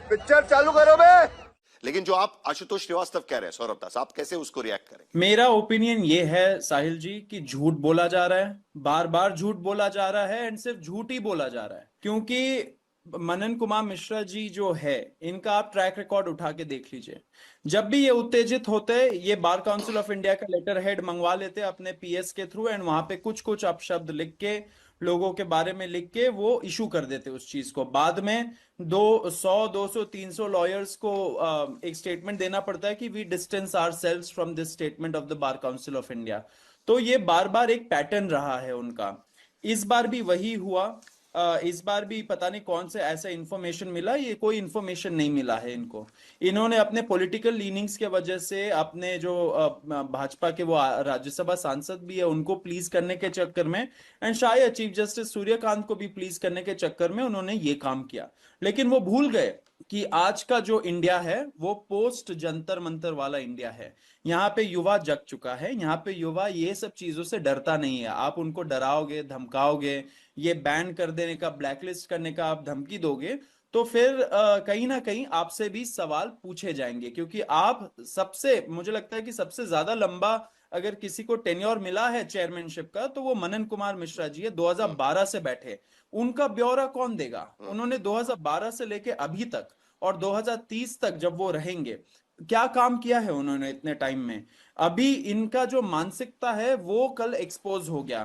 Picture चालू करो बे। लेकिन जो आप आशुतोष श्रीवास्तव कह रहे हैं सौरभ दास, आप कैसे उसको रिएक्ट करेंगे? मेरा ओपिनियन ये है साहिल जी कि झूठ बोला जा रहा है, बार बार झूठ बोला जा रहा है, एंड सिर्फ झूठ ही बोला जा रहा है। क्योंकि मनन कुमार मिश्रा जी जो है, इनका आप ट्रैक रिकॉर्ड उठा के देख लीजिए। जब भी ये उत्तेजित होते, ये बार काउंसिल ऑफ इंडिया का लेटर हेड मंगवा लेते अपने पीएस के थ्रू, एंड वहां पे कुछ कुछ अपशब्द लिख के, लोगों के बारे में लिख के वो इशू कर देते उस चीज को। बाद में 200, 200, 300 लॉयर्स को एक स्टेटमेंट देना पड़ता है कि we distance ourselves from this statement of the bar council of India. तो ये बार बार एक पैटर्न रहा है उनका। इस बार भी वही हुआ। इस बार भी पता नहीं कौन से ऐसा इंफॉर्मेशन मिला, ये कोई इंफॉर्मेशन नहीं मिला है इनको। इन्होंने अपने पॉलिटिकल लीनिंग्स के वजह से अपने जो भाजपा के वो राज्यसभा सांसद भी है उनको प्लीज करने के चक्कर में, एंड शायद चीफ जस्टिस सूर्यकांत को भी प्लीज करने के चक्कर में उन्होंने ये काम किया। लेकिन वो भूल गए कि आज का जो इंडिया है वो पोस्ट जंतर मंतर वाला इंडिया है। यहाँ पे युवा जग चुका है, यहाँ पे युवा ये सब चीजों से डरता नहीं है। आप उनको डराओगे, धमकाओगे, ये बैन कर देने का, ब्लैकलिस्ट करने का आप धमकी दोगे, तो फिर कहीं ना कहीं आपसे भी सवाल पूछे जाएंगे। क्योंकि आप सबसे, मुझे लगता है कि सबसे ज्यादा लंबा अगर किसी को टेन्योर मिला है चेयरमैनशिप का, तो वो मनन कुमार मिश्रा जी है। 2012 से बैठे, उनका ब्यौरा कौन देगा? उन्होंने 2012 से लेके अभी तक और 2030 तक जब वो रहेंगे, क्या काम किया है उन्होंने इतने टाइम में? अभी इनका जो मानसिकता है वो कल एक्सपोज हो गया।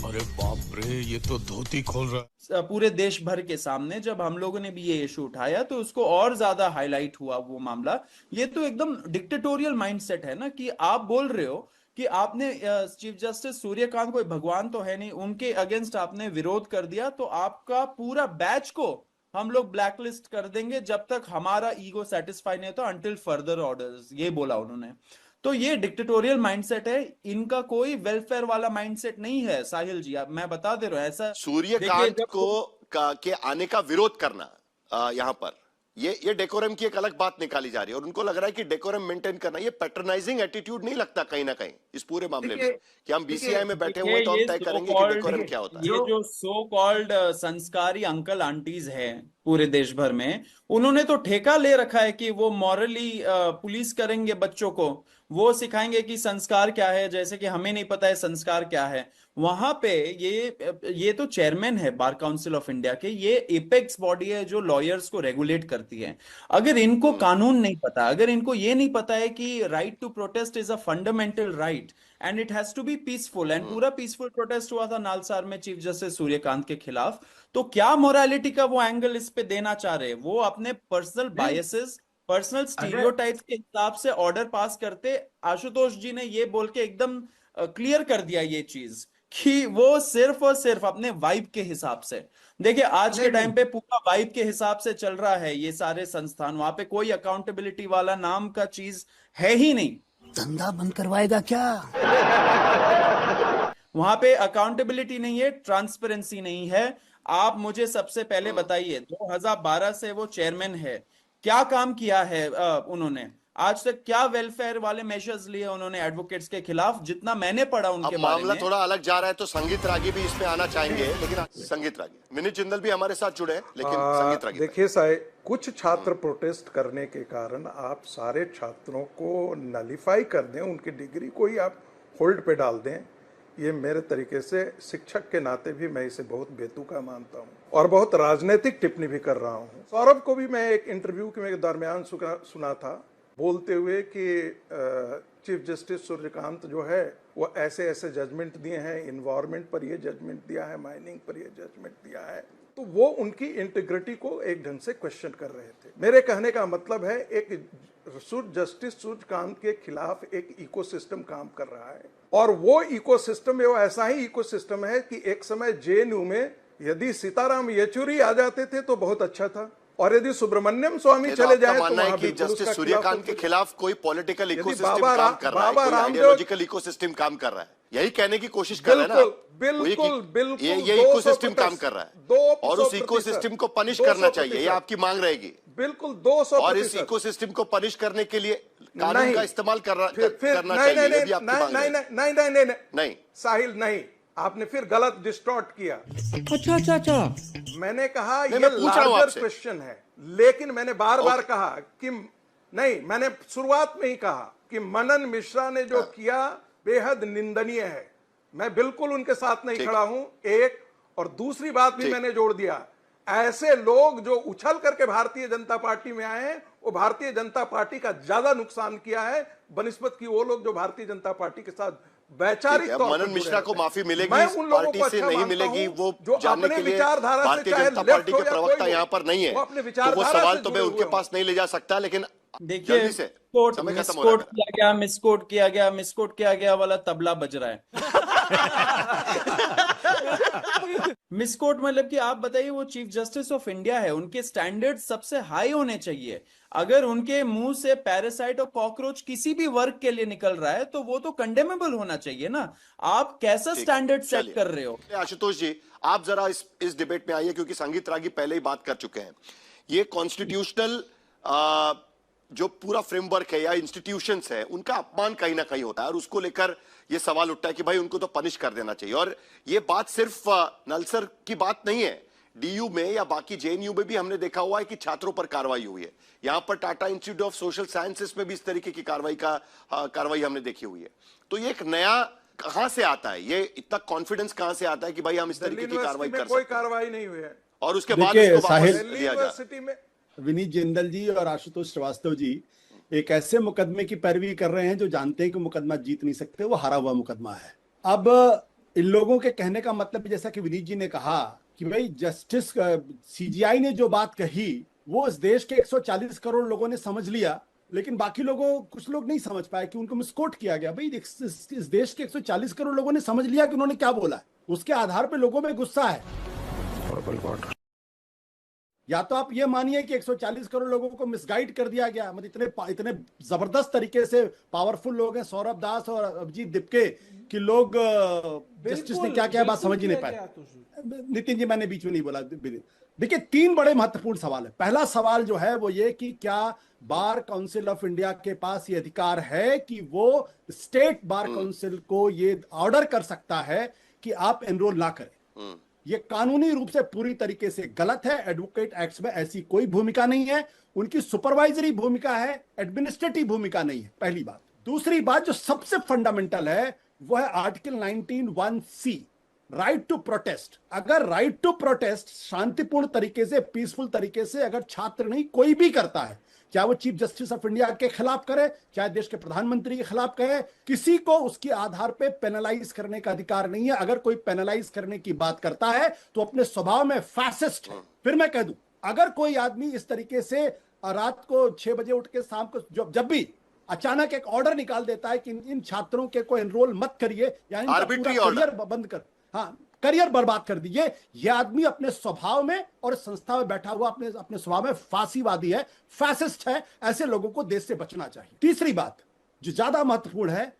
अरे बाप रे, ये तो धोती खोल रहा है। पूरे देश भर के सामने जब हम लोगों ने भी ये इशू उठाया तो उसको और ज्यादा हाईलाइट हुआ वो मामला। ये तो एकदम डिक्टेटोरियल माइंडसेट है ना, कि आप बोल रहे हो कि आपने चीफ जस्टिस सूर्यकांत, कोई भगवान तो है नहीं, उनके अगेंस्ट आपने विरोध कर दिया, तो आपका पूरा बैच को हम लोग ब्लैकलिस्ट कर देंगे जब तक हमारा ईगो सेटिस्फाई नहीं होता, अंटिल फर्दर ऑर्डर्स, ये बोला उन्होंने। तो ये डिक्टेटोरियल माइंडसेट है, इनका कोई वेलफेयर वाला माइंडसेट नहीं है साहिल जी। मैं बता दे रहा हूं ऐसा। सूर्यकांत के आने का विरोध करना यहां पर, ये डेकोरम की एक अलग बात निकाली जा रही है, और उनको लग रहा है कि डेकोरम मेंटेन करना, ये पैट्रनाइजिंग एटीट्यूड नहीं लगता कहीं ना कहीं इस पूरे मामले में, कि हम बीसीआई में बैठे हुए तो हम तय करेंगे कि डेकोरम क्या होता है। ये जो सो कॉल्ड संस्कारी अंकल आंटीज हैं पूरे देश भर में, उन्होंने तो ठेका ले रखा है कि वो मॉरली पुलिस करेंगे बच्चों को, वो सिखाएंगे कि संस्कार क्या है, जैसे कि हमें नहीं पता है संस्कार क्या है। वहां पे ये तो चेयरमैन है बार काउंसिल ऑफ इंडिया के, ये एपेक्स बॉडी है जो लॉयर्स को रेगुलेट करती है। अगर इनको कानून नहीं पता, अगर इनको ये नहीं पता है कि right to protest is a fundamental right and it has to be peaceful, and पूरा पीसफुल प्रोटेस्ट हुआ था नालसार में चीफ जस्टिस सूर्यकांत के खिलाफ, तो क्या मोरालिटी का वो एंगल इस पे देना चाह रहे हैं? वो अपने पर्सनल बायसेस, पर्सनल स्टीरियोटाइप्स के हिसाब से ऑर्डर पास करते। आशुतोष जी ने ये बोल के एकदम क्लियर कर दिया ये चीज कि वो सिर्फ और सिर्फ अपने वाइब के हिसाब से, देखिए आज के टाइम पे पूरा वाइब के हिसाब से चल रहा है ये सारे संस्थान। वहां पे कोई अकाउंटेबिलिटी वाला नाम का चीज है ही नहीं। धंधा बंद करवाएगा क्या? वहां पे अकाउंटेबिलिटी नहीं है, ट्रांसपेरेंसी नहीं है। आप मुझे सबसे पहले बताइए, 2012 से वो चेयरमैन है, क्या काम किया है उन्होंने आज तक? क्या वेलफेयर वाले मेजर्स लिए उन्होंने एडवोकेट्स के खिलाफ? जितना मैंने पढ़ा उनके अब बारे मामला में, थोड़ा अलग जा रहा है, तो संगीत रागी भी इसमें आना चाहेंगे, लेकिन संगीत रागी, विनीत जिंदल भी हमारे साथ जुड़े हैं, लेकिन संगीत रागी देखिए साहब, कुछ छात्र प्रोटेस्ट करने के कारण आप सारे छात्रों को नलीफाई कर दें, उनकी डिग्री को ही आप होल्ड पे डाल दें, ये मेरे तरीके से शिक्षक के नाते भी मैं इसे बहुत बेतुका मानता हूँ और बहुत राजनीतिक टिप्पणी भी कर रहा हूँ। सौरभ को भी मैं एक इंटरव्यू के दरमियान सुना था बोलते हुए कि चीफ जस्टिस सूर्यकांत जो है वो ऐसे ऐसे जजमेंट दिए हैं, इन्वायरमेंट पर ये जजमेंट दिया है, माइनिंग पर ये जजमेंट दिया है, तो वो उनकी इंटीग्रिटी को एक ढंग से क्वेश्चन कर रहे थे। मेरे कहने का मतलब है, एक जस्टिस सूर्यकांत के खिलाफ एक इकोसिस्टम काम कर रहा है, और वो इकोसिस्टम वो ऐसा ही इकोसिस्टम है कि एक समय जेएनयू में यदि सीताराम येचुरी आ जाते थे तो बहुत अच्छा था, और यदि सुब्रमण्यम स्वामी चले जाए तो वहां भी जस्टिस सूर्यकांत के खिलाफ कोई पॉलिटिकल इकोसिस्टम काम कर रहा है, बाबा कोई आइडियोलॉजिकल इकोसिस्टम काम कर रहा है, यही कहने की कोशिश कर रहे हैं ना। बिल्कुल ये इकोसिस्टम काम कर रहा है, और उस इकोसिस्टम को पनिश करना चाहिए, ये आपकी मांग रहेगी। बिल्कुल 200%। और इस इकोसिस्टम को पनिश करने के लिए कानून का इस्तेमाल करना चाहिए, ये भी आपकी मांग है। नहीं साहिल, नहीं, आपने फिर गलत डिस्टॉर्ट किया। अच्छा। मैंने कहा नहीं, ये मैं पूछ रहा हूं लार्जर आपसे। क्वेश्चन है, लेकिन मैंने बार बार कहा कि नहीं, मैंने शुरुआत में ही कहा कि मनन मिश्रा ने जो किया बेहद निंदनीय है। मैं बिल्कुल उनके साथ नहीं ठीक। खड़ा हूं, एक। और दूसरी बात भी ठीक। मैंने जोड़ दिया, ऐसे लोग जो उछल करके भारतीय जनता पार्टी में आए हैं वो भारतीय जनता पार्टी का ज्यादा नुकसान किया है बनिस्बत की वो लोग जो भारतीय जनता पार्टी के साथ वैचारिक ठीक है, तौर पर मनन जुड़े मिश्रा को रहते हैं। माफी मिलेगी, मैं इस उन लोगों पार्टी को से अच्छा नहीं मानता मिलेगी, हूं वो जो जानने अपने के लिए विचारधारा से भारतीय चाहे जनता लेफ्ट पार्टी हो के या प्रवक्ता कोई हो, यहाँ पर नहीं है, वो अपने तो वो विचारधारा सवाल से तो मैं जुड़े उनके हुए पास नहीं ले जा सकता, लेकिन देखिए, जल्दी से समय खत्म हो रहा है। मिसकोट किया गया वाला तबला बज रहा है। मिसकोट मतलब कि आप बताइए, वो चीफ जस्टिस ऑफ इंडिया है, उनके स्टैंडर्ड सबसे हाई होने चाहिए। अगर उनके मुंह से पैरासाइट और कॉकरोच किसी भी वर्ग के लिए निकल रहा है तो वो तो कंडेमेबल होना चाहिए ना। आप कैसा ठीक है, स्टैंडर्ड सेट चलिए। कर रहे हो? आशुतोष जी, आप जरा इस डिबेट में आइए, क्योंकि संगीत रागी पहले ही बात कर चुके हैं। ये कॉन्स्टिट्यूशनल जो पूरा फ्रेमवर्क है या इंस्टीट्यूशंस है, उनका अपमान कहीं ना कहीं होता है, और उसको लेकर ये सवाल उठता है कि भाई उनको तो पनिश कर देना चाहिए। और ये बात सिर्फ नलसर की बात नहीं है, डीयू में या बाकी जेएनयू में भी हमने देखा हुआ है कि छात्रों पर कार्रवाई हुई है। यहां पर Tata institute of social sciences में भी इस तरीके की कार्रवाई हमने देखी हुई है। तो ये एक नया कहां से आता है, ये इतना कॉन्फिडेंस कहां से आता है कि भाई हम इस तरीके की कार्रवाई कर कोई सकते हैं, कार्रवाई नहीं हुई है। और उसके बाद देखिए, उसको वापस साहिल, दिल्ली लिया जाए? यूनिवर्सिटी में विनीत जिंदल जी और आशुतोष श्रीवास्तव जी एक ऐसे मुकदमे की पैरवी कर रहे हैं जो जानते हैं कि मुकदमा जीत नहीं सकते, वो हारा हुआ मुकदमा है। अब इन लोगों के कहने का मतलब, जैसा कि विनीत जी ने कहा कि भाई जस्टिस सीजीआई ने जो बात कही वो इस देश के 140 करोड़ लोगों ने समझ लिया, लेकिन बाकी लोगों, कुछ लोग नहीं समझ पाए कि उनको मिसकोट किया गया। भाई इस देश के 140 करोड़ लोगों ने समझ लिया कि उन्होंने क्या बोला है, उसके आधार पर लोगों में गुस्सा है। या तो आप ये मानिए कि 140 करोड़ लोगों को मिसगाइड कर दिया गया, मतलब इतने जबरदस्त तरीके से पावरफुल लोग हैं सौरभ दास और अभिजीत दिपके कि लोग जस्टिस ने क्या क्या बात समझ ही नहीं पाए। नितिन जी, मैंने बीच में नहीं बोला। देखिए, 3 बड़े महत्वपूर्ण सवाल है। पहला सवाल जो है वो ये कि क्या बार काउंसिल ऑफ इंडिया के पास ये अधिकार है कि वो स्टेट बार काउंसिल को ये ऑर्डर कर सकता है कि आप एनरोल ना करें। ये कानूनी रूप से पूरी तरीके से गलत है। एडवोकेट एक्ट में ऐसी कोई भूमिका नहीं है। उनकी सुपरवाइजरी भूमिका है, एडमिनिस्ट्रेटिव भूमिका नहीं है, पहली बात। दूसरी बात जो सबसे फंडामेंटल है वो है article 19(1)(c), right to protest. अगर राइट टू प्रोटेस्ट शांतिपूर्ण तरीके से, पीसफुल तरीके से अगर छात्र नहीं कोई भी करता है, चाहे वो चीफ जस्टिस ऑफ इंडिया के खिलाफ करे, चाहे देश के प्रधानमंत्री के खिलाफ करे, किसी को उसके आधार पे पेनलाइज करने का अधिकार नहीं है। अगर कोई पेनलाइज करने की बात करता है तो अपने स्वभाव में फैसिस्ट है। फिर मैं कह दूं, अगर कोई आदमी इस तरीके से रात को 6 बजे उठ के शाम को जब भी अचानक एक ऑर्डर निकाल देता है कि इन छात्रों के को एनरोल मत करिए या इनका पूरा करियर बंद कर, हाँ, करियर बर्बाद कर दीजिए, यह आदमी अपने स्वभाव में और संस्था में बैठा हुआ अपने स्वभाव में फांसीवादी है, फैसिस्ट है। ऐसे लोगों को देश से बचना चाहिए। तीसरी बात जो ज्यादा महत्वपूर्ण है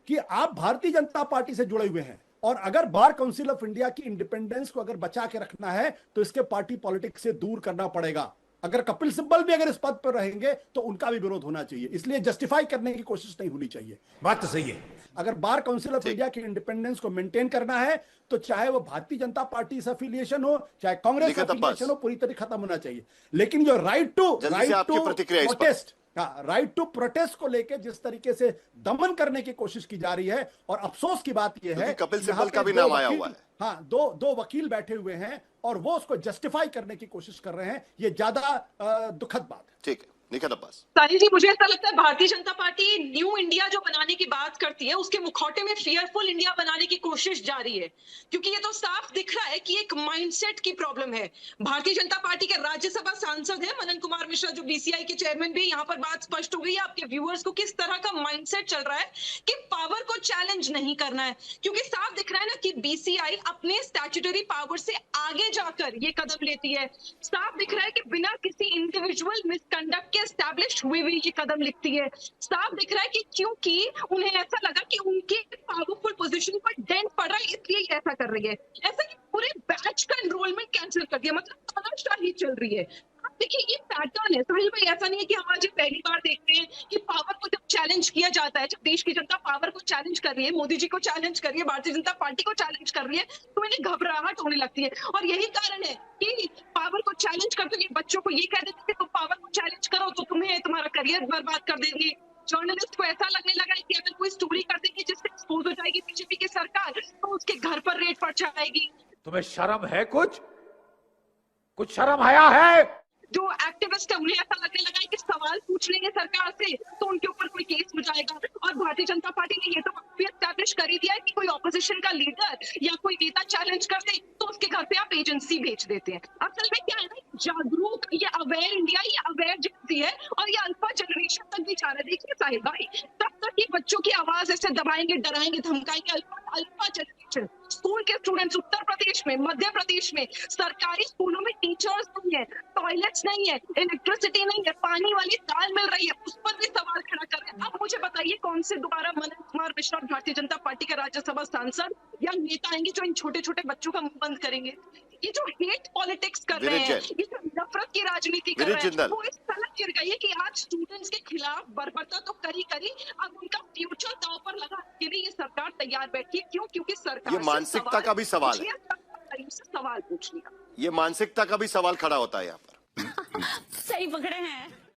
कि आप भारतीय जनता पार्टी से जुड़े हुए हैं, और अगर बार काउंसिल ऑफ इंडिया की इंडिपेंडेंस को अगर बचा के रखना है तो इसके पार्टी पॉलिटिक्स से दूर करना पड़ेगा। अगर कपिल सिब्बल भी अगर इस पद पर रहेंगे तो उनका भी विरोध होना चाहिए, इसलिए जस्टिफाई करने की कोशिश नहीं होनी चाहिए। बात तो सही है। अगर बार काउंसिल ऑफ इंडिया की इंडिपेंडेंस को मेंटेन करना है तो चाहे वो भारतीय जनता पार्टी से अफिलिएशन हो, चाहे कांग्रेस से अफिलिएशन हो, पूरी तरह खत्म होना चाहिए। लेकिन जो right to protest, right to protest को लेकर जिस तरीके से दमन करने की कोशिश की जा रही है, और अफसोस की बात यह है कपिल सिब्बल का भी नाम आया हुआ है। हाँ, दो वकील बैठे हुए हैं और वो उसको जस्टिफाई करने की कोशिश कर रहे हैं। ये ज्यादा दुखद बात है। ठीक है, निखत अब्बास। साहिल जी, मुझे ऐसा लगता है Bharatiya Janata party new India जो बनाने की बात करती है उसके मुखौटे में फियरफुल इंडिया बनाने की कोशिश जारी है, क्योंकि ये तो साफ दिख रहा है कि एक माइंडसेट की प्रॉब्लम है। भारतीय जनता पार्टी के राज्यसभा सांसद हैं मनन कुमार मिश्रा, जो बीसीआई के चेयरमैन भी, यहाँ पर बात स्पष्ट हो गई है आपके व्यूअर्स को किस तरह का माइंडसेट चल रहा है कि पावर को चैलेंज नहीं करना है, क्योंकि साफ दिख रहा है ना कि बीसीआई अपने स्टैट्यूटरी पावर से आगे जाकर ये कदम लेती है। साफ दिख रहा है कि बिना किसी इंडिविजुअल मिसकंडक्ट एस्टैब्लिश हुई ये कदम लिखती है। साफ दिख रहा है कि क्योंकि उन्हें ऐसा लगा कि उनके पावरफुल पोजीशन पर डेंट पड़ रहा है, इसलिए ये ऐसा कर रही है। ऐसा कि पूरे बैच का एनरोलमेंट कैंसिल कर दिया, मतलब तमाशाही चल रही है। आप देखिए ये पैटर्न है साहिल भाई, ऐसा नहीं है कि हम आज ये पहली बार देख रहे हैं कि पावर को जब चैलेंज किया जाता है, जब देश की जनता पावर को चैलेंज कर रही है, मोदी जी को चैलेंज कर रही है, भारतीय जनता पार्टी को चैलेंज कर रही है, तो इन्हें घबराहट होने लगती है। और यही कारण है कि पावर को चैलेंज करते हुए बच्चों को ये कह देते हैं कि तुम पावर को चैलेंज करो तो तुम्हें तुम्हारा करियर बर्बाद कर देंगे। जर्नलिस्ट को ऐसा लगने लगा है कि अगर कोई स्टोरी कर देंगे जिससे एक्सपोज हो जाएगी बीजेपी की सरकार, तो उसके घर पर रेड पड़ जाएगी। तुम्हें शर्म है? कुछ शर्म आया है? जो एक्टिविस्ट है उन्हें ऐसा लगने लगा है कि सवाल पूछ लेंगे सरकार से तो उनके ऊपर कोई केस हो जाएगा। और भारतीय जनता पार्टी ने ये तो भी एस्टैब्लिश कर ही दिया है कि कोई ऑपोजिशन का लीडर या कोई नेता चैलेंज कर दे तो उसके घर पे आप एजेंसी भेज देते हैं। असल में क्या है ना, जागरूक, ये अवेयर इंडिया, ये अवेयर जेंजी है और ये अल्फा जनरेशन तक भी जा रहा है। देखिए साहिल भाई, तब तक ये बच्चों की आवाज ऐसे दबाएंगे, डराएंगे, धमकाएंगे, अल्फा जनरेशन। स्कूल के स्टूडेंट्स उत्तर प्रदेश में, मध्य प्रदेश में सरकारी स्कूलों में टीचर्स नहीं है, टॉयलेट्स नहीं है, इलेक्ट्रिसिटी नहीं है, पानी वाली दाल मिल रही है, उस पर भी सवाल खड़ा कर रहे हैं। अब मुझे बताइए कौन से दोबारा मनन कुमार मिश्रा और भारतीय जनता पार्टी के राज्यसभा सांसद या नेता आएंगे जो इन छोटे छोटे बच्चों का मुंह बंद करेंगे? ये जो हेट पॉलिटिक्स कर रहे हैं, ये जो नफरत की राजनीति कर रहे हैं, वो इस तरह गिर गई है कि आज स्टूडेंट्स के खिलाफ बर्बरता तो करी, अब उनका फ्यूचर दांव पर लगा के लिए ये सरकार तैयार बैठी है। क्यों? क्योंकि सरकार ये मानसिकता का भी सवाल है, सवाल पूछ लिया, ये मानसिकता का भी सवाल खड़ा होता है यहाँ पर। सही पकड़े हैं।